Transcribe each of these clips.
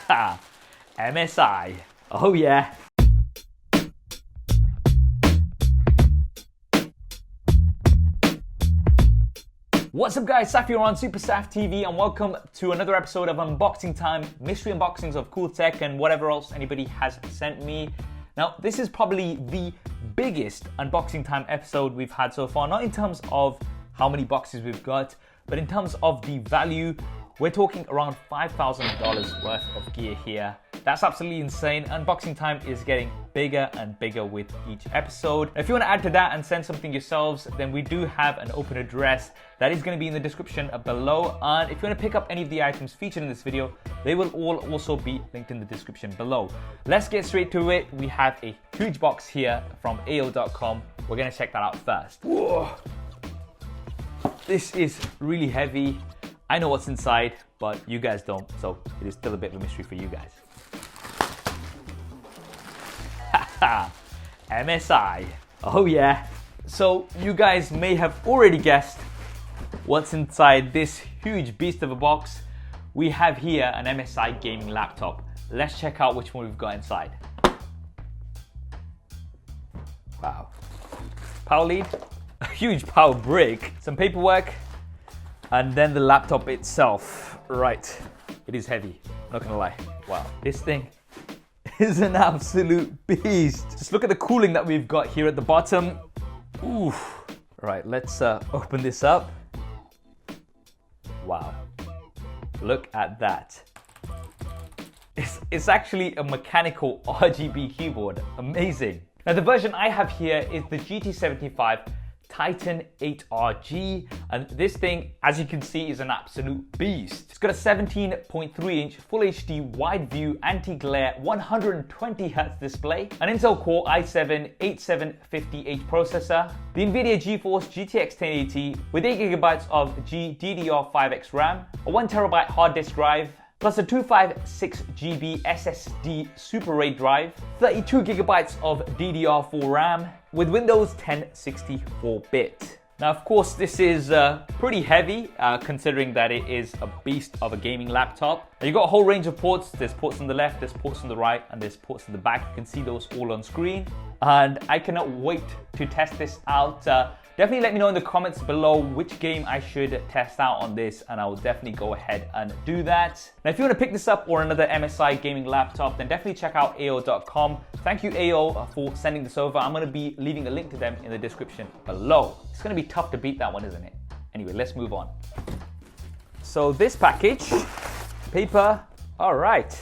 MSI. Oh yeah. What's up guys, Saf here on SuperSaf TV and welcome to another episode of Unboxing Time, mystery unboxings of cool tech and whatever else anybody has sent me. Now this is probably the biggest Unboxing Time episode we've had so far, not in terms of how many boxes we've got, but in terms of the value. We're talking around $5,000 worth of gear here. That's absolutely insane. Unboxing Time is getting bigger and bigger with each episode. If you want to add to that and send something yourselves, then we do have an open address that is going to be in the description below. And if you want to pick up any of the items featured in this video, they will all also be linked in the description below. Let's get straight to it. We have a huge box here from AO.com. We're going to check that out first. Whoa. This is really heavy. I know what's inside, but you guys don't, so it is still a bit of a mystery for you guys. Haha, MSI. Oh yeah. So you guys may have already guessed what's inside this huge beast of a box. We have here an MSI gaming laptop. Let's check out which one we've got inside. Wow. Power lead, a huge power brick, some paperwork, and then the laptop itself. Right, it is heavy, not gonna lie. Wow, this thing is an absolute beast. Just look at the cooling that we've got here at the bottom. Ooh. Right, let's open this up. Wow, look at that. It's actually a mechanical RGB keyboard, amazing. Now the version I have here is the GT75 Titan 8RG, and this thing, as you can see, is an absolute beast. It's got a 17.3-inch Full HD wide view anti-glare 120Hz display, an Intel Core i7-8750H processor, the NVIDIA GeForce GTX 1080 with 8GB of GDDR5X RAM, a 1TB hard disk drive, plus a 256GB SSD Super RAID drive, 32GB of DDR4 RAM, with Windows 10 64-bit. Now, of course, this is pretty heavy, considering that it is a beast of a gaming laptop. Now, you've got a whole range of ports. There's ports on the left, there's ports on the right, and there's ports on the back. You can see those all on screen. And I cannot wait to test this out. Definitely let me know in the comments below which game I should test out on this, and I will definitely go ahead and do that. Now, if you want to pick this up or another MSI gaming laptop, then definitely check out AO.com. Thank you, AO, for sending this over. I'm going to be leaving a link to them in the description below. It's going to be tough to beat that one, isn't it? Anyway, let's move on. So this package, paper, all right.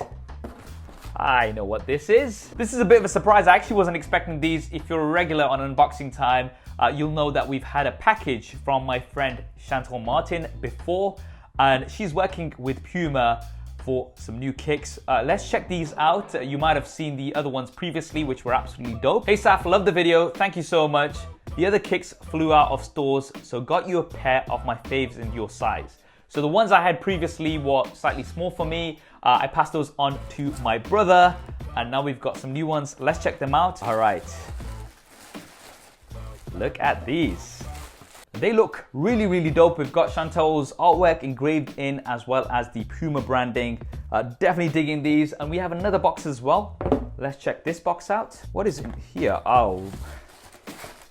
I know what this is. This is a bit of a surprise. I actually wasn't expecting these. If you're a regular on Unboxing Time, you'll know that we've had a package from my friend Chantal Martin before, and she's working with Puma for some new kicks. Let's check these out. You might have seen the other ones previously, which were absolutely dope. Hey Saf, love the video. Thank you so much. The other kicks flew out of stores, so got you a pair of my faves in your size. So the ones I had previously were slightly small for me. I passed those on to my brother, and now we've got some new ones. Let's check them out. All right. Look at these. They look really, really dope. We've got Chantal's artwork engraved in, as well as the Puma branding. Definitely digging these. And we have another box as well. Let's check this box out. What is in here? Oh,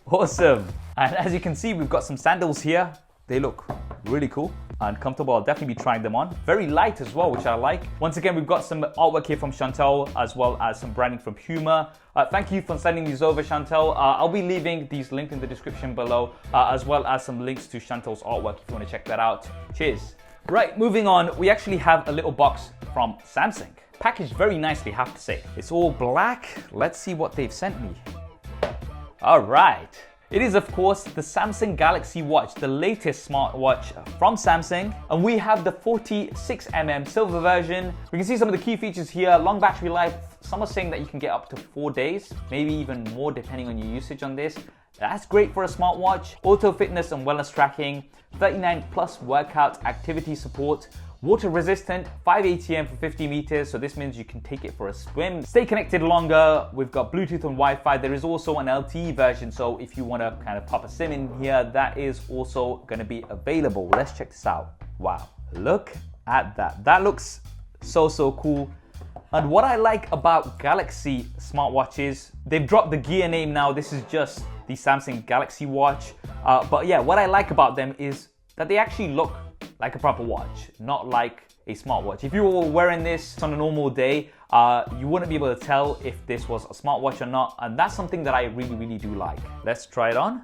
awesome. And as you can see, we've got some sandals here. They look really cool and comfortable. I'll definitely be trying them on. Very light as well, which I like. Once again, we've got some artwork here from Chantal, as well as some branding from Puma. Thank you for sending these over, Chantal. I'll be leaving these linked in the description below, as well as some links to Chantal's artwork if you want to check that out. Cheers. Right, moving on, we actually have a little box from Samsung. Packaged very nicely, have to say. It's all black. Let's see what they've sent me. All right. It is, of course, the Samsung Galaxy Watch, the latest smartwatch from Samsung. And we have the 46mm silver version. We can see some of the key features here. Long battery life. Some are saying that you can get up to 4 days, maybe even more depending on your usage on this. That's great for a smartwatch. Auto fitness and wellness tracking. 39 plus workout activity support. Water resistant, 5 ATM for 50 meters, so this means you can take it for a swim. Stay connected longer. We've got Bluetooth and Wi-Fi. There is also an LTE version, so if you want to kind of pop a SIM in here, that is also going to be available. Let's check this out. Wow, look at that. That looks so cool. And what I like about Galaxy smartwatches, they've dropped the Gear name now. This is just the Samsung Galaxy Watch. But yeah, what I like about them is that they actually look like a proper watch, not like a smartwatch. If you were wearing this on a normal day, you wouldn't be able to tell if this was a smartwatch or not. And that's something that I really do like. Let's try it on.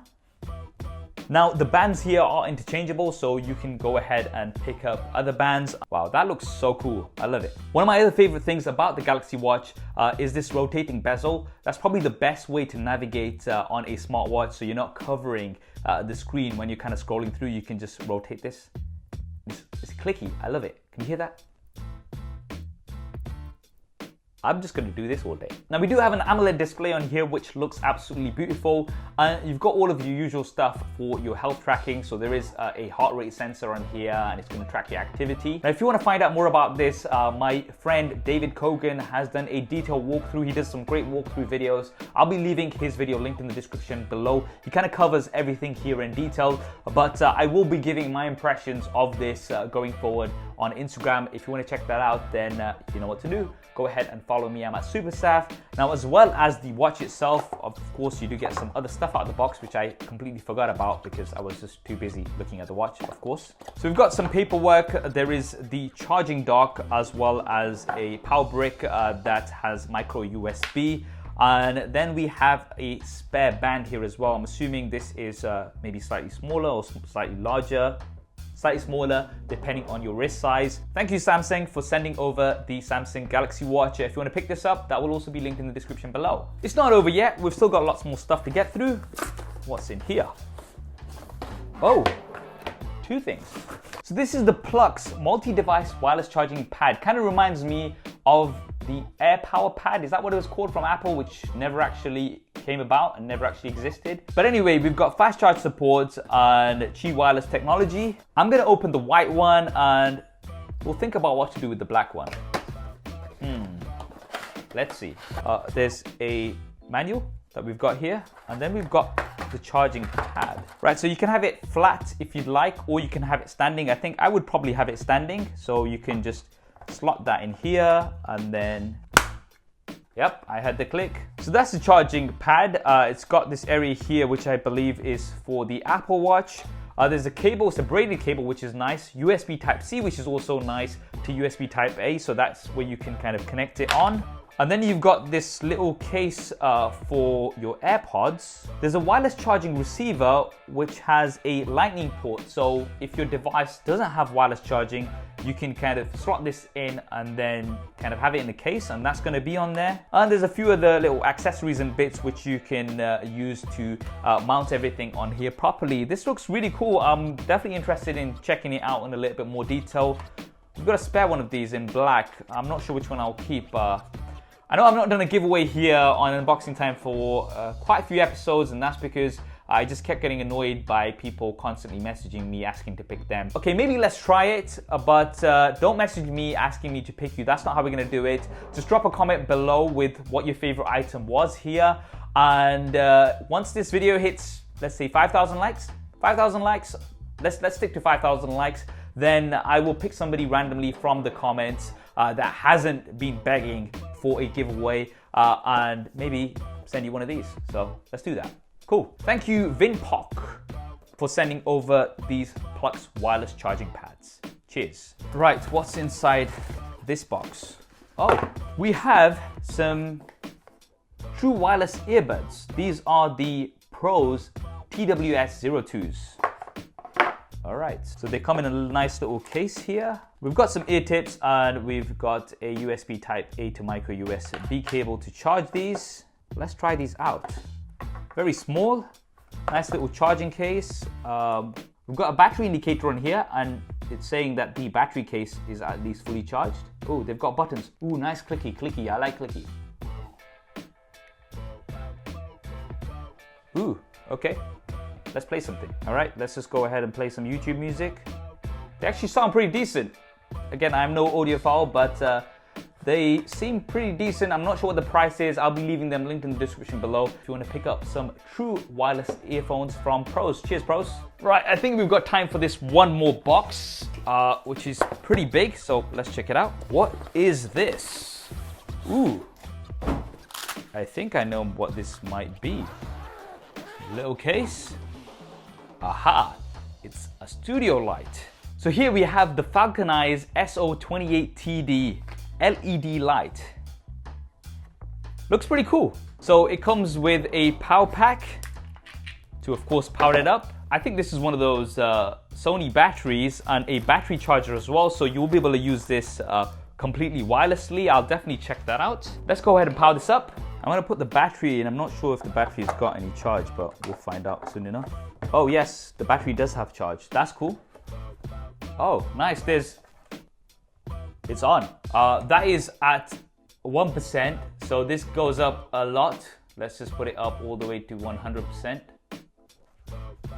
Now, the bands here are interchangeable, so you can go ahead and pick up other bands. Wow, that looks so cool. I love it. One of my other favorite things about the Galaxy Watch is this rotating bezel. That's probably the best way to navigate on a smartwatch, so you're not covering the screen when you're kind of scrolling through. You can just rotate this. It's clicky. I love it. Can you hear that? I'm just going to do this all day. Now, we do have an AMOLED display on here, which looks absolutely beautiful. And you've got all of your usual stuff for your health tracking. So there is a heart rate sensor on here, and it's going to track your activity. Now, if you want to find out more about this, my friend David Kogan has done a detailed walkthrough. He does some great walkthrough videos. I'll be leaving his video linked in the description below. He kind of covers everything here in detail, but I will be giving my impressions of this going forward on Instagram. If you want to check that out, then you know what to do. Go ahead and follow me. I'm at SuperSaf. Now, as well as the watch itself, of course, you do get some other stuff out of the box, which I completely forgot about because I was just too busy looking at the watch, of course. So we've got some paperwork. There is the charging dock, as well as a power brick that has micro USB. And then we have a spare band here as well. I'm assuming this is maybe slightly smaller or slightly larger. Slightly smaller depending on your wrist size. Thank you, Samsung, for sending over the Samsung Galaxy Watch. If you want to pick this up, that will also be linked in the description below. It's not over yet. We've still got lots more stuff to get through. What's in here? Oh, two things. So this is the Plux multi-device wireless charging pad. Kind of reminds me of the Air Power Pad. Is that what it was called from Apple, which never actually came about and never actually existed? But anyway, we've got fast charge support and Qi wireless technology. I'm gonna open the white one and we'll think about what to do with the black one. Let's see. There's a manual that we've got here, and then we've got the charging pad. Right, so you can have it flat if you'd like, or you can have it standing. I think I would probably have it standing, so you can just slot that in here, and then yep, I had the click. So that's the charging pad. It's got this area here, which I believe is for the Apple Watch. There's a cable, it's a braided cable, which is nice. USB Type-C, which is also nice, to USB Type-A, so that's where you can kind of connect it on. And then you've got this little case for your AirPods. There's a wireless charging receiver, which has a lightning port. So if your device doesn't have wireless charging, you can kind of slot this in and then kind of have it in the case, and that's going to be on there. And there's a few other little accessories and bits which you can use to mount everything on here properly. This looks really cool. I'm definitely interested in checking it out in a little bit more detail. We've got a spare one of these in black. I'm not sure which one I'll keep. I know I've not done a giveaway here on Unboxing Time for quite a few episodes, and that's because I just kept getting annoyed by people constantly messaging me asking to pick them. Okay, maybe let's try it, but don't message me asking me to pick you. That's not how we're gonna do it. Just drop a comment below with what your favorite item was here, and once this video hits, let's say 5,000 likes, let's stick to 5,000 likes, then I will pick somebody randomly from the comments that hasn't been begging for a giveaway, and maybe send you one of these. So let's do that. Cool. Thank you, Vinpoc, for sending over these Plux wireless charging pads. Cheers. Right, what's inside this box? Oh, we have some true wireless earbuds. These are the Pros TWS02s. All right, so they come in a nice little case here. We've got some ear tips, and we've got a USB Type-A to micro USB cable to charge these. Let's try these out. Very small, nice little charging case. We've got a battery indicator on here, and it's saying that the battery case is at least fully charged. Oh, they've got buttons. Ooh, nice clicky. I like clicky. Ooh, okay. Let's play something. All right, let's just go ahead and play some YouTube music. They actually sound pretty decent. Again, I'm no audiophile, but they seem pretty decent. I'm not sure what the price is. I'll be leaving them linked in the description below if you want to pick up some true wireless earphones from Pros. Cheers, Pros. Right, I think we've got time for this one more box, which is pretty big, so let's check it out. What is this? Ooh, I think I know what this might be. Little case. Aha, it's a studio light. So here we have the Falcon Eyes SO28TD LED light. Looks pretty cool. So it comes with a power pack to, of course, power it up. I think this is one of those Sony batteries and a battery charger as well, so you'll be able to use this completely wirelessly. I'll definitely check that out. Let's go ahead and power this up. I'm gonna put the battery in. I'm not sure if the battery's got any charge, but we'll find out soon enough. Oh yes, the battery does have charge. That's cool. Oh, nice. It's on. That is at 1%, so this goes up a lot. Let's just put it up all the way to 100%.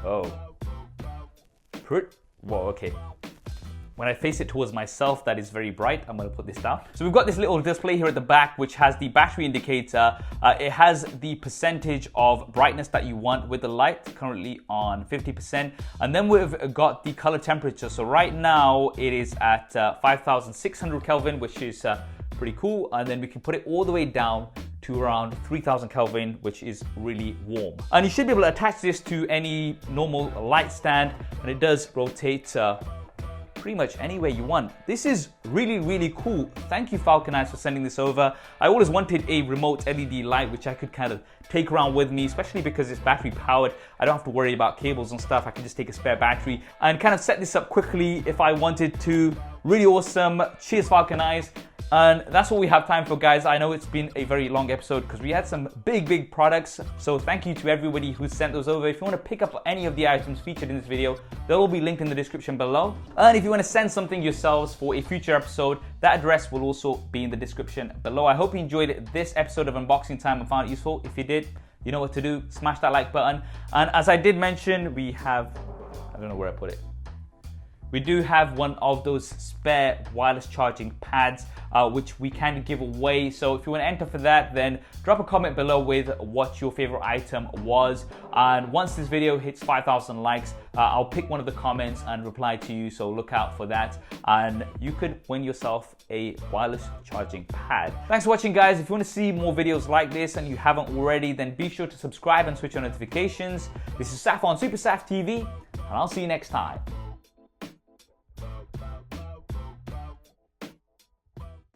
Oh. Whoa, okay. When I face it towards myself, that is very bright. I'm gonna put this down. So we've got this little display here at the back, which has the battery indicator. It has the percentage of brightness that you want with the light, currently on 50%. And then we've got the color temperature. So right now it is at 5,600 Kelvin, which is pretty cool. And then we can put it all the way down to around 3000 Kelvin, which is really warm. And you should be able to attach this to any normal light stand, and it does rotate pretty much anywhere you want. This is really, really cool. Thank you, Falcon Eyes, for sending this over. I always wanted a remote LED light which I could kind of take around with me, especially because it's battery powered. I don't have to worry about cables and stuff. I can just take a spare battery and kind of set this up quickly if I wanted to. Really awesome. Cheers, Falcon Eyes. And that's what we have time for, guys. I know it's been a very long episode because we had some big products. So thank you to everybody who sent those over. If you want to pick up any of the items featured in this video, they'll all be linked in the description below. And if you want to send something yourselves for a future episode, that address will also be in the description below. I hope you enjoyed this episode of Unboxing Time and found it useful. If you did, you know what to do. Smash that like button. And as I did mention, we have, I don't know where I put it. We do have one of those spare wireless charging pads, which we can give away. So if you want to enter for that, then drop a comment below with what your favorite item was. And once this video hits 5,000 likes, I'll pick one of the comments and reply to you. So look out for that. And you could win yourself a wireless charging pad. Thanks for watching, guys. If you want to see more videos like this and you haven't already, then be sure to subscribe and switch on notifications. This is Saf on SuperSaf TV, and I'll see you next time.